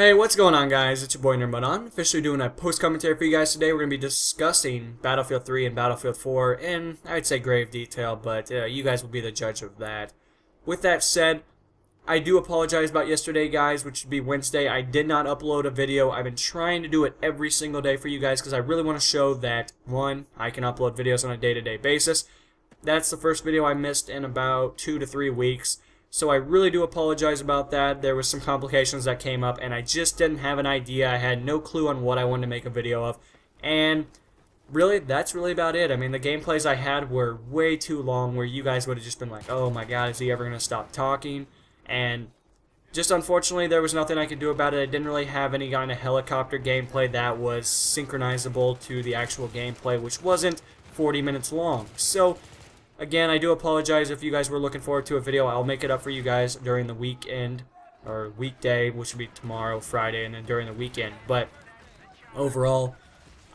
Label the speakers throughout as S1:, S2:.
S1: Hey, what's going on, guys? It's your boy Nerdbun, officially doing a post-commentary for you guys today. We're going to be discussing Battlefield 3 and Battlefield 4 in, I'd say, grave detail, but you guys will be the judge of that. With that said, I do apologize about yesterday, guys, which would be Wednesday. I did not upload a video. I've been trying to do it every single day for you guys because I really want to show that, one, I can upload videos on a day-to-day basis. That's the first video I missed in about 2 to 3 weeks. So I really do apologize about that. There was some complications that came up and I just didn't have an idea. I had no clue on what I wanted to make a video of. And really, that's really about it. I mean, the gameplays I had were way too long where you guys would have just been like, oh my god, is he ever going to stop talking? And just unfortunately, there was nothing I could do about it. I didn't really have any kind of helicopter gameplay that was synchronizable to the actual gameplay, which wasn't 40 minutes long. So again, I do apologize if you guys were looking forward to a video. I'll make it up for you guys during the weekend, or weekday, which will be tomorrow, Friday, and then during the weekend. But overall,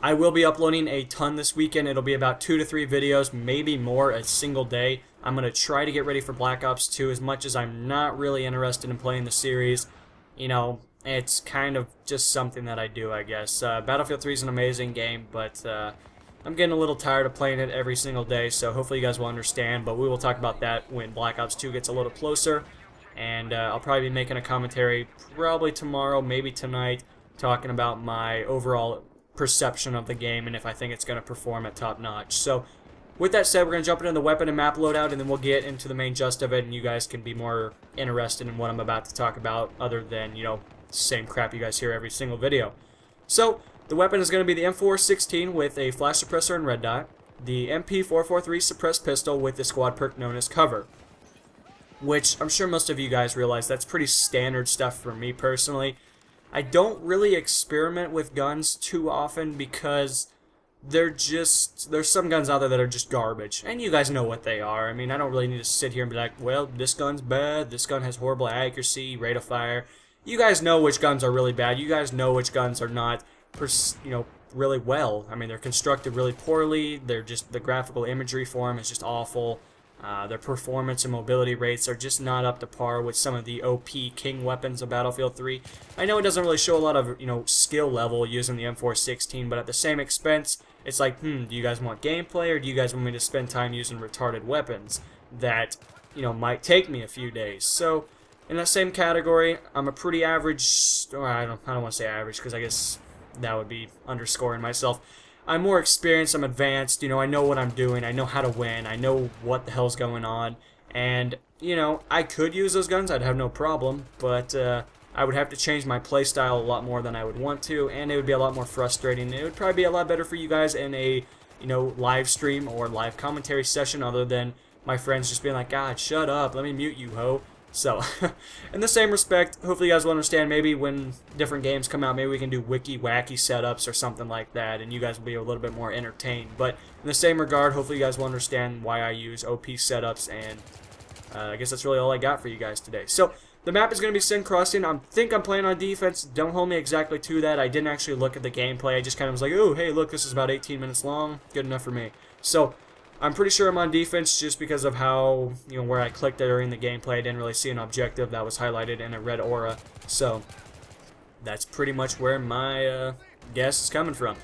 S1: I will be uploading a ton this weekend. It'll be about 2 to 3 videos, maybe more a single day. I'm going to try to get ready for Black Ops 2 as much as I'm not really interested in playing the series. You know, it's kind of just something that I do, I guess. Battlefield 3 is an amazing game, but I'm getting a little tired of playing it every single day, so hopefully you guys will understand, but we will talk about that when Black Ops 2 gets a little closer, and I'll probably be making a commentary probably tomorrow, maybe tonight, talking about my overall perception of the game and if I think it's going to perform at top notch. So with that said, we're going to jump into the weapon and map loadout, and then we'll get into the main gist of it, and you guys can be more interested in what I'm about to talk about other than, you know, same crap you guys hear every single video. So the weapon is going to be the M416 with a flash suppressor and red dot, the MP443 suppressed pistol with the squad perk known as cover, which I'm sure most of you guys realize that's pretty standard stuff for me personally. I don't really experiment with guns too often because there's some guns out there that are just garbage, and you guys know what they are. I mean, I don't really need to sit here and be like, well, this gun's bad, this gun has horrible accuracy, rate of fire. You guys know which guns are really bad. You guys know which guns are not, you know, really well. I mean, they're constructed really poorly. They're just, the graphical imagery for them is just awful. Their performance and mobility rates are just not up to par with some of the OP king weapons of Battlefield 3. I know it doesn't really show a lot of, you know, skill level using the M416, but at the same expense, it's like, do you guys want gameplay, or do you guys want me to spend time using retarded weapons that, you know, might take me a few days? So in that same category, I'm a pretty average, or I don't want to say average because I guess that would be underscoring myself. I'm more experienced, I'm advanced, you know, I know what I'm doing, I know how to win, I know what the hell's going on, and, you know, I could use those guns, I'd have no problem, but I would have to change my playstyle a lot more than I would want to, and it would be a lot more frustrating. It would probably be a lot better for you guys in a, you know, live stream or live commentary session other than my friends just being like, God, shut up, let me mute you, ho. So, in the same respect, hopefully you guys will understand, maybe when different games come out, maybe we can do wiki-wacky setups or something like that, and you guys will be a little bit more entertained. But in the same regard, hopefully you guys will understand why I use OP setups, and I guess that's really all I got for you guys today. So, the map is going to be Sin Crossing. I think I'm playing on defense. Don't hold me exactly to that. I didn't actually look at the gameplay. I just kind of was like, oh, hey, look, this is about 18 minutes long. Good enough for me. So, I'm pretty sure I'm on defense just because of how, you know, where I clicked during the gameplay. I didn't really see an objective that was highlighted in a red aura. So, that's pretty much where my guess is coming from.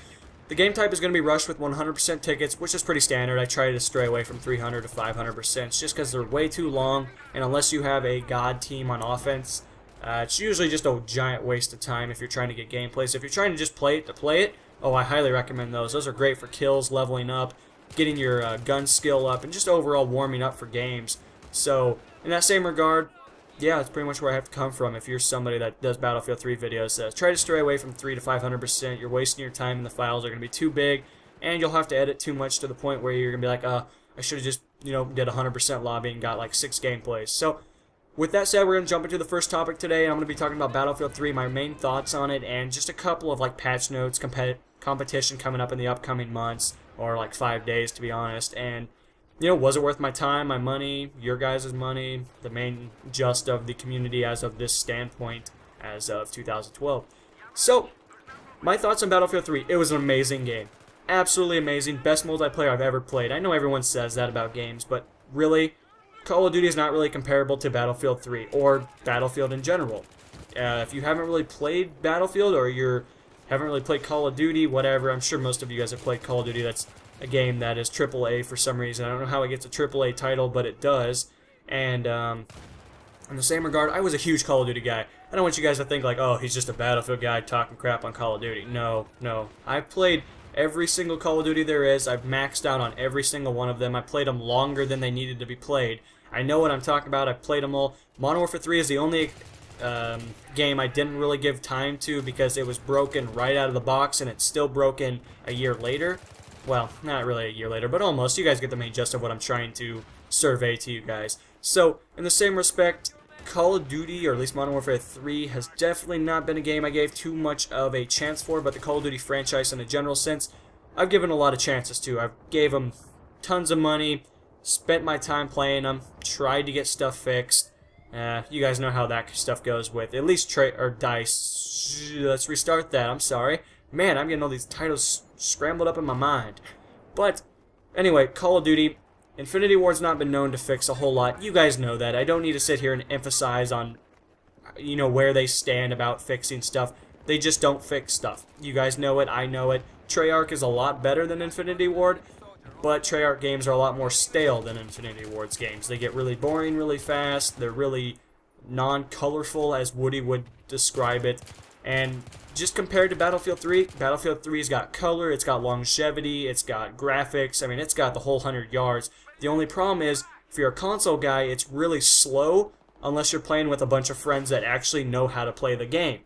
S1: The game type is going to be rushed with 100% tickets, which is pretty standard. I try to stray away from 300 to 500% just because they're way too long, and unless you have a god team on offense, it's usually just a giant waste of time if you're trying to get gameplay. So if you're trying to just play it to play it, oh, I highly recommend those. Those are great for kills, leveling up, getting your gun skill up, and just overall warming up for games. So, in that same regard, yeah, that's pretty much where I have to come from if you're somebody that does Battlefield 3 videos. Try to stray away from 3 to 500%. You're wasting your time, and the files are going to be too big, and you'll have to edit too much to the point where you're going to be like, I should have just, you know, did 100% lobby and got like 6 gameplays. So, with that said, we're going to jump into the first topic today. I'm going to be talking about Battlefield 3, my main thoughts on it, and just a couple of like patch notes, competition coming up in the upcoming months, or like 5 days to be honest, and you know, was it worth my time, my money, your guys' money, the main gist of the community as of this standpoint as of 2012. So, my thoughts on Battlefield 3, it was an amazing game. Absolutely amazing, best multiplayer I've ever played. I know everyone says that about games, but really, Call of Duty is not really comparable to Battlefield 3, or Battlefield in general. If you haven't really played Battlefield, or haven't really played Call of Duty, whatever, I'm sure most of you guys have played Call of Duty. That's a game that is AAA for some reason. I don't know how it gets a AAA title, but it does. And in the same regard, I was a huge Call of Duty guy. I don't want you guys to think like, oh, he's just a Battlefield guy talking crap on Call of Duty. No, no. I've played every single Call of Duty there is. I've maxed out on every single one of them. I played them longer than they needed to be played. I know what I'm talking about. I've played them all. Modern Warfare 3 is the only game I didn't really give time to because it was broken right out of the box, and it's still broken a year later. Well, not really a year later, but almost. You guys get the main gist of what I'm trying to survey to you guys. So, in the same respect, Call of Duty, or at least Modern Warfare 3, has definitely not been a game I gave too much of a chance for, but the Call of Duty franchise in a general sense, I've given a lot of chances to. I've gave them tons of money, spent my time playing them, tried to get stuff fixed. You guys know how that stuff goes with at least DICE. Let's restart that. I'm sorry. Man, I'm getting all these titles scrambled up in my mind. But anyway, Call of Duty, Infinity Ward's not been known to fix a whole lot. You guys know that. I don't need to sit here and emphasize on, you know, where they stand about fixing stuff. They just don't fix stuff. You guys know it. I know it. Treyarch is a lot better than Infinity Ward, but Treyarch games are a lot more stale than Infinity Ward's games. They get really boring really fast. They're really non-colorful, as Woody would describe it. And just compared to Battlefield 3, Battlefield 3's got color, it's got longevity, it's got graphics. I mean, it's got the whole 100 yards. The only problem is, if you're a console guy, it's really slow unless you're playing with a bunch of friends that actually know how to play the game.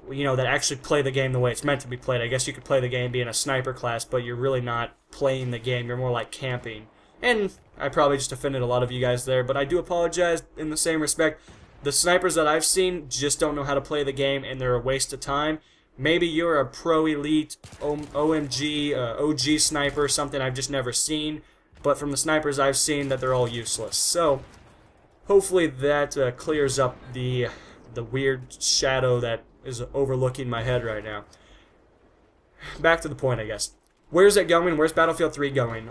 S1: You know, that actually play the game the way it's meant to be played. I guess you could play the game being a sniper class, but you're really not playing the game. You're more like camping. And I probably just offended a lot of you guys there, but I do apologize in the same respect. The snipers that I've seen just don't know how to play the game, and they're a waste of time. Maybe you're a pro elite OMG, OG sniper, something I've just never seen. But from the snipers I've seen, that they're all useless. So hopefully that clears up the weird shadow that is overlooking my head right now. Back to the point, I guess. Where's it going? Where's Battlefield 3 going?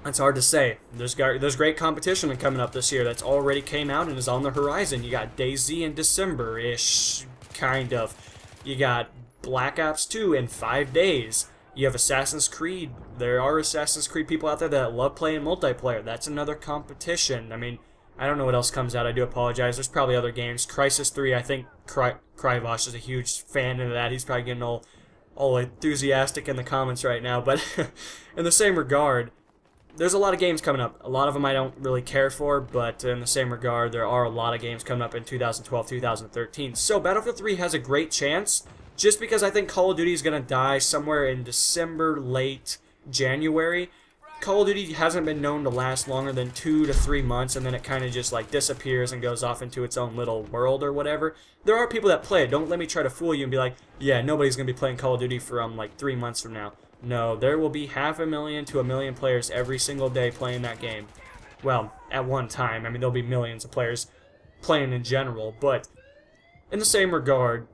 S1: It's hard to say. There's great competition coming up this year that's already came out and is on the horizon. You got DayZ in December-ish, kind of. You got Black Ops 2 in 5 days. You have Assassin's Creed. There are Assassin's Creed people out there that love playing multiplayer. That's another competition. I mean, I don't know what else comes out. I do apologize. There's probably other games. Crysis 3, I think Kryvosh is a huge fan of that. He's probably getting all enthusiastic in the comments right now. But in the same regard, there's a lot of games coming up. A lot of them I don't really care for, but in the same regard, there are a lot of games coming up in 2012, 2013. So Battlefield 3 has a great chance, just because I think Call of Duty is going to die somewhere in December, late January. Call of Duty hasn't been known to last longer than 2 to 3 months, and then it kind of just like disappears and goes off into its own little world or whatever. There are people that play it. Don't let me try to fool you and be like, yeah, nobody's going to be playing Call of Duty for like 3 months from now. No, there will be 500,000 to 1 million players every single day playing that game. Well, at one time. I mean, there'll be millions of players playing in general, but in the same regard,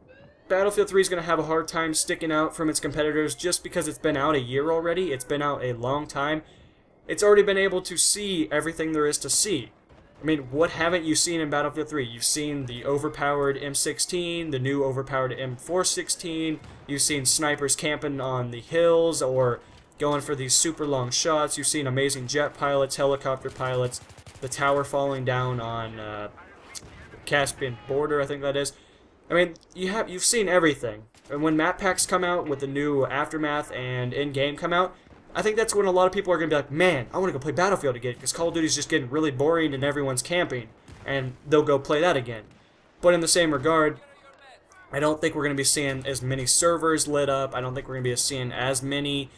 S1: Battlefield 3 is going to have a hard time sticking out from its competitors just because it's been out a year already. It's been out a long time. It's already been able to see everything there is to see. I mean, what haven't you seen in Battlefield 3? You've seen the overpowered M16, the new overpowered M416. You've seen snipers camping on the hills or going for these super long shots. You've seen amazing jet pilots, helicopter pilots, the tower falling down on Caspian border, I think that is. I mean, you've seen everything. And when map packs come out with the new Aftermath and in-game come out, I think that's when a lot of people are going to be like, man, I want to go play Battlefield again because Call of Duty is just getting really boring and everyone's camping. And they'll go play that again. But in the same regard, I don't think we're going to be seeing as many servers lit up. I don't think we're going to be seeing as many,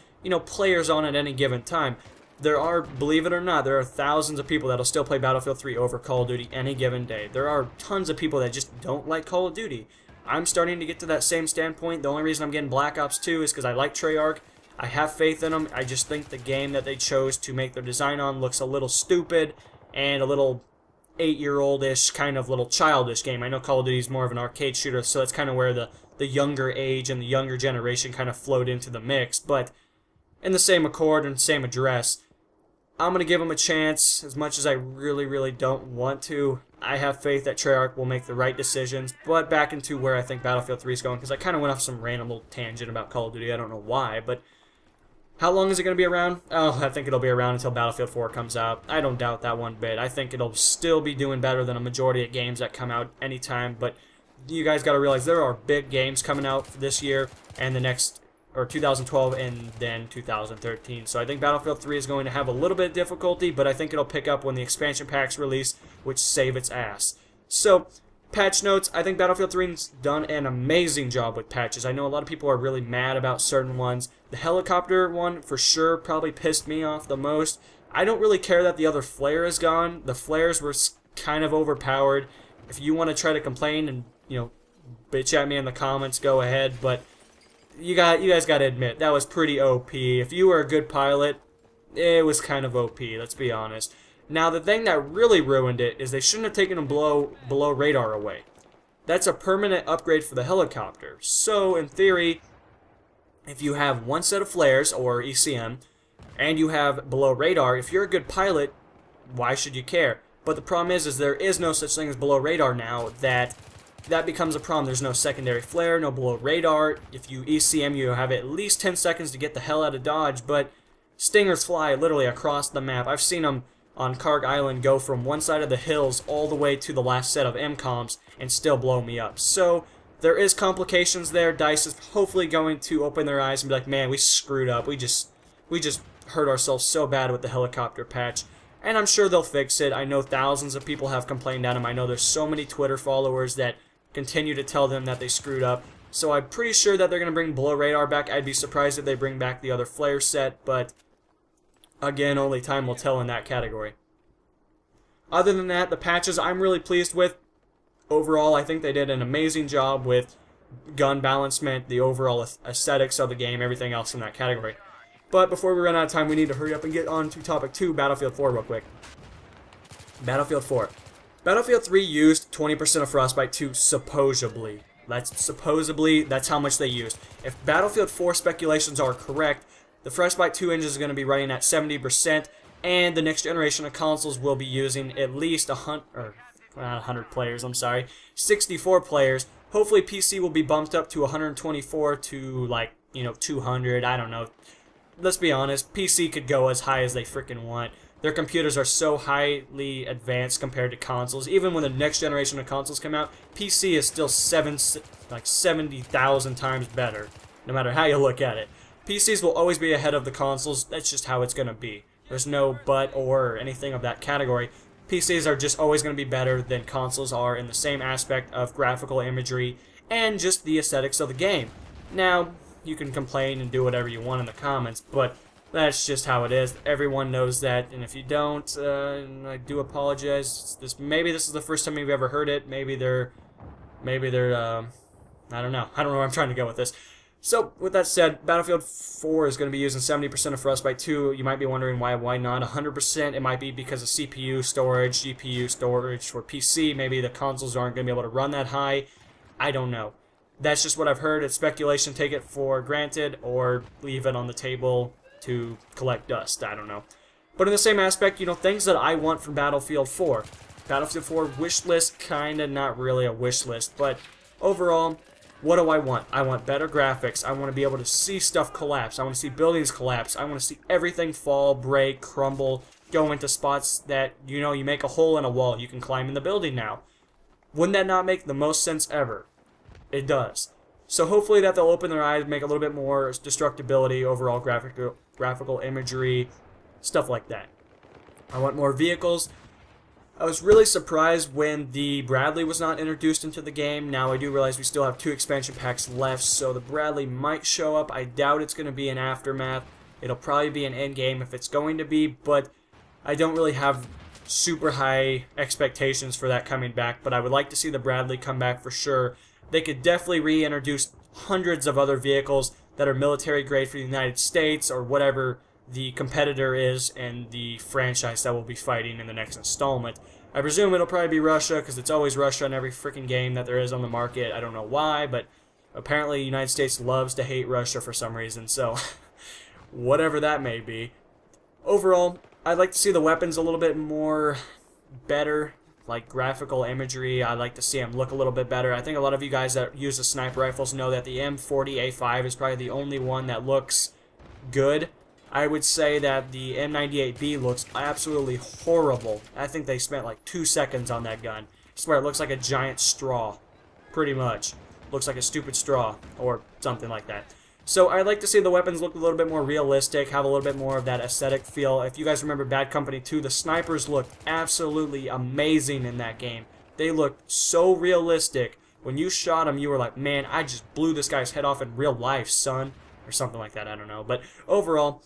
S1: players on at any given time. There are, believe it or not, there are thousands of people that'll still play Battlefield 3 over Call of Duty any given day. There are tons of people that just don't like Call of Duty. I'm starting to get to that same standpoint. The only reason I'm getting Black Ops 2 is because I like Treyarch. I have faith in them. I just think the game that they chose to make their design on looks a little stupid and a little 8-year-old-ish, kind of little childish game. I know Call of Duty is more of an arcade shooter, so that's kind of where the younger age and the younger generation kind of flowed into the mix. But in the same accord and same address, I'm going to give them a chance as much as I really, really don't want to. I have faith that Treyarch will make the right decisions, but back into where I think Battlefield 3 is going, because I kind of went off some random little tangent about Call of Duty. I don't know why, but how long is it going to be around? Oh, I think it'll be around until Battlefield 4 comes out. I don't doubt that one bit. I think it'll still be doing better than a majority of games that come out anytime, but you guys got to realize there are big games coming out this year and the next, or 2012 and then 2013. So I think Battlefield 3 is going to have a little bit of difficulty, but I think it'll pick up when the expansion packs release, which save its ass. So, patch notes, I think Battlefield 3's done an amazing job with patches. I know a lot of people are really mad about certain ones. The helicopter one, for sure, probably pissed me off the most. I don't really care that the other flare is gone. The flares were kind of overpowered. If you want to try to complain and, bitch at me in the comments, go ahead, but you guys got to admit, that was pretty OP. If you were a good pilot, it was kind of OP, let's be honest. Now, the thing that really ruined it is they shouldn't have taken them below radar away. That's a permanent upgrade for the helicopter. So, in theory, if you have one set of flares, or ECM, and you have below radar, if you're a good pilot, why should you care? But the problem is there is no such thing as below radar now. That becomes a problem. There's no secondary flare, no below radar. If you ECM, you have at least 10 seconds to get the hell out of dodge, but Stingers fly literally across the map. I've seen them on Karg Island go from one side of the hills all the way to the last set of MCOMs and still blow me up. So there is complications there. DICE is hopefully going to open their eyes and be like, man, we screwed up. We just hurt ourselves so bad with the helicopter patch. And I'm sure they'll fix it. I know thousands of people have complained at them. I know there's so many Twitter followers that continue to tell them that they screwed up. So I'm pretty sure that they're going to bring below radar back. I'd be surprised if they bring back the other flare set, but again, only time will tell in that category. Other than that, the patches I'm really pleased with. Overall, I think they did an amazing job with gun balancement, the overall aesthetics of the game, everything else in that category. But before we run out of time, we need to hurry up and get on to topic 2, Battlefield 4 real quick. Battlefield 4. Battlefield 3 used 20% of Frostbite 2 supposedly. That's how much they used. If Battlefield 4 speculations are correct, the Frostbite 2 engine is going to be running at 70%, and the next generation of consoles will be using at least 100 players, 64 players. Hopefully PC will be bumped up to 124 to 200, I don't know. Let's be honest, PC could go as high as they freaking want. Their computers are so highly advanced compared to consoles. Even when the next generation of consoles come out, PC is still 70,000 times better, no matter how you look at it. PCs will always be ahead of the consoles. That's just how it's going to be. There's no but or anything of that category. PCs are just always going to be better than consoles are in the same aspect of graphical imagery and just the aesthetics of the game. Now, you can complain and do whatever you want in the comments, but that's just how it is. Everyone knows that, and if you don't, I do apologize. Maybe this is the first time you've ever heard it. Maybe they're, I don't know. I don't know where I'm trying to go with this. So, with that said, Battlefield 4 is going to be using 70% of Frostbite 2. You might be wondering why not 100%. It might be because of CPU storage, GPU storage for PC. Maybe the consoles aren't going to be able to run that high. I don't know. That's just what I've heard. It's speculation. Take it for granted or leave it on the table to collect dust. I don't know. But in the same aspect, things that I want from Battlefield 4. Battlefield 4 wish list, kinda not really a wish list, but overall, what do I want? I want better graphics. I want to be able to see stuff collapse. I want to see buildings collapse. I want to see everything fall, break, crumble, go into spots that, you make a hole in a wall. You can climb in the building now. Wouldn't that not make the most sense ever? It does. So hopefully that they'll open their eyes, make a little bit more destructibility, overall graphical imagery, stuff like that. I want more vehicles. I was really surprised when the Bradley was not introduced into the game. Now I do realize we still have 2 expansion packs left, so the Bradley might show up. I doubt it's going to be an Aftermath. It'll probably be an endgame if it's going to be, but I don't really have super high expectations for that coming back, but I would like to see the Bradley come back for sure. They could definitely reintroduce hundreds of other vehicles that are military grade for the United States or whatever the competitor is and the franchise that will be fighting in the next installment. I presume it'll probably be Russia because it's always Russia in every freaking game that there is on the market. I don't know why, but apparently the United States loves to hate Russia for some reason, so whatever that may be. Overall, I'd like to see the weapons a little bit more better, like graphical imagery. I'd like to see them look a little bit better. I think a lot of you guys that use the sniper rifles know that the M40A5 is probably the only one that looks good. I would say that the M98B looks absolutely horrible. I think they spent like 2 seconds on that gun. I swear it looks like a giant straw, pretty much. Looks like a stupid straw, or something like that. So I'd like to see the weapons look a little bit more realistic, have a little bit more of that aesthetic feel. If you guys remember Bad Company 2, the snipers looked absolutely amazing in that game. They looked so realistic. When you shot them, you were like, man, I just blew this guy's head off in real life, son. Or something like that, I don't know. But overall,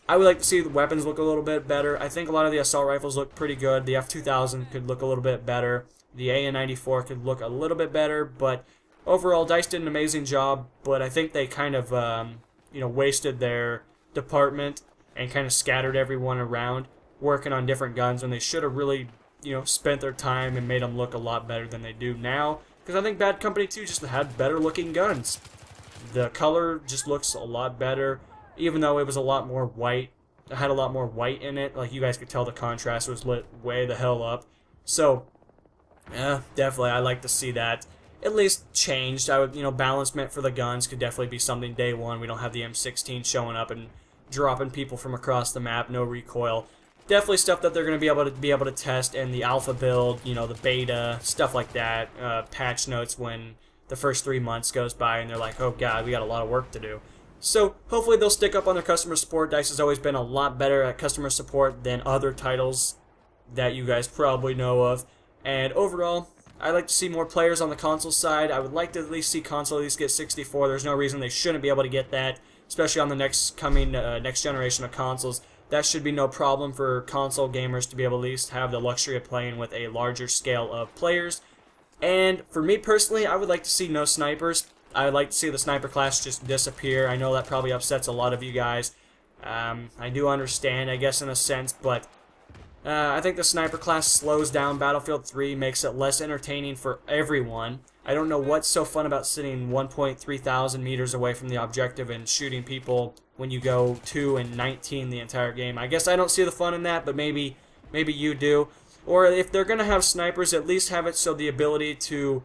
S1: I would like to see the weapons look a little bit better. I think a lot of the assault rifles look pretty good. The F2000 could look a little bit better. The AN-94 could look a little bit better, but overall, DICE did an amazing job, but I think they kind of, wasted their department and kind of scattered everyone around working on different guns when they should have really, spent their time and made them look a lot better than they do now, because I think Bad Company 2 just had better looking guns. The color just looks a lot better, even though it was a lot more white. It had a lot more white in it. Like, you guys could tell the contrast was lit way the hell up. So, yeah, definitely, I'd like to see that at least changed. I would, balancement for the guns could definitely be something day one. We don't have the M16 showing up and dropping people from across the map, no recoil. Definitely stuff that they're going to be able to test in the alpha build, the beta, stuff like that. Patch notes when the first 3 months goes by and they're like, oh god, we got a lot of work to do. So hopefully they'll stick up on their customer support. DICE has always been a lot better at customer support than other titles that you guys probably know of. And overall, I'd like to see more players on the console side. I would like to at least see console at least get 64. There's no reason they shouldn't be able to get that, especially on the next generation of consoles. That should be no problem for console gamers to be able to at least have the luxury of playing with a larger scale of players. And for me personally, I would like to see no snipers. I would like to see the sniper class just disappear. I know that probably upsets a lot of you guys. I do understand, I guess, in a sense, but I think the sniper class slows down Battlefield 3, makes it less entertaining for everyone. I don't know what's so fun about sitting 1.3 thousand meters away from the objective and shooting people when you go 2 and 19 the entire game. I guess I don't see the fun in that, but maybe you do. Or if they're going to have snipers, at least have it so the ability to,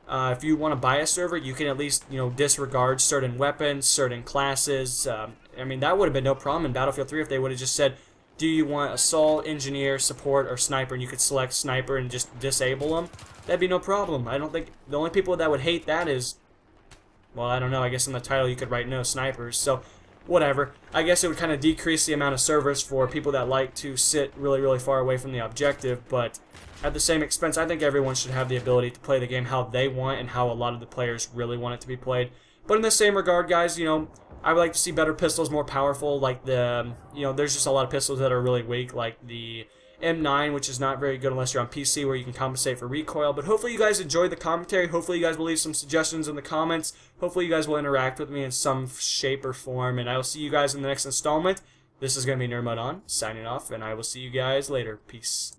S1: if you want to buy a server, you can at least, disregard certain weapons, certain classes. I mean, that would have been no problem in Battlefield 3 if they would have just said, do you want assault, engineer, support, or sniper, and you could select sniper and just disable them? That'd be no problem. I don't think, the only people that would hate that is, well, I don't know, I guess in the title you could write no snipers, so whatever. I guess it would kind of decrease the amount of servers for people that like to sit really, really far away from the objective, but at the same expense, I think everyone should have the ability to play the game how they want and how a lot of the players really want it to be played. But in the same regard, guys, I would like to see better pistols, more powerful, like there's just a lot of pistols that are really weak, like the M9, which is not very good unless you're on PC where you can compensate for recoil. But hopefully you guys enjoyed the commentary. Hopefully you guys will leave some suggestions in the comments. Hopefully you guys will interact with me in some shape or form, and I will see you guys in the next installment. This is going to be NerdMud On, signing off, and I will see you guys later. Peace.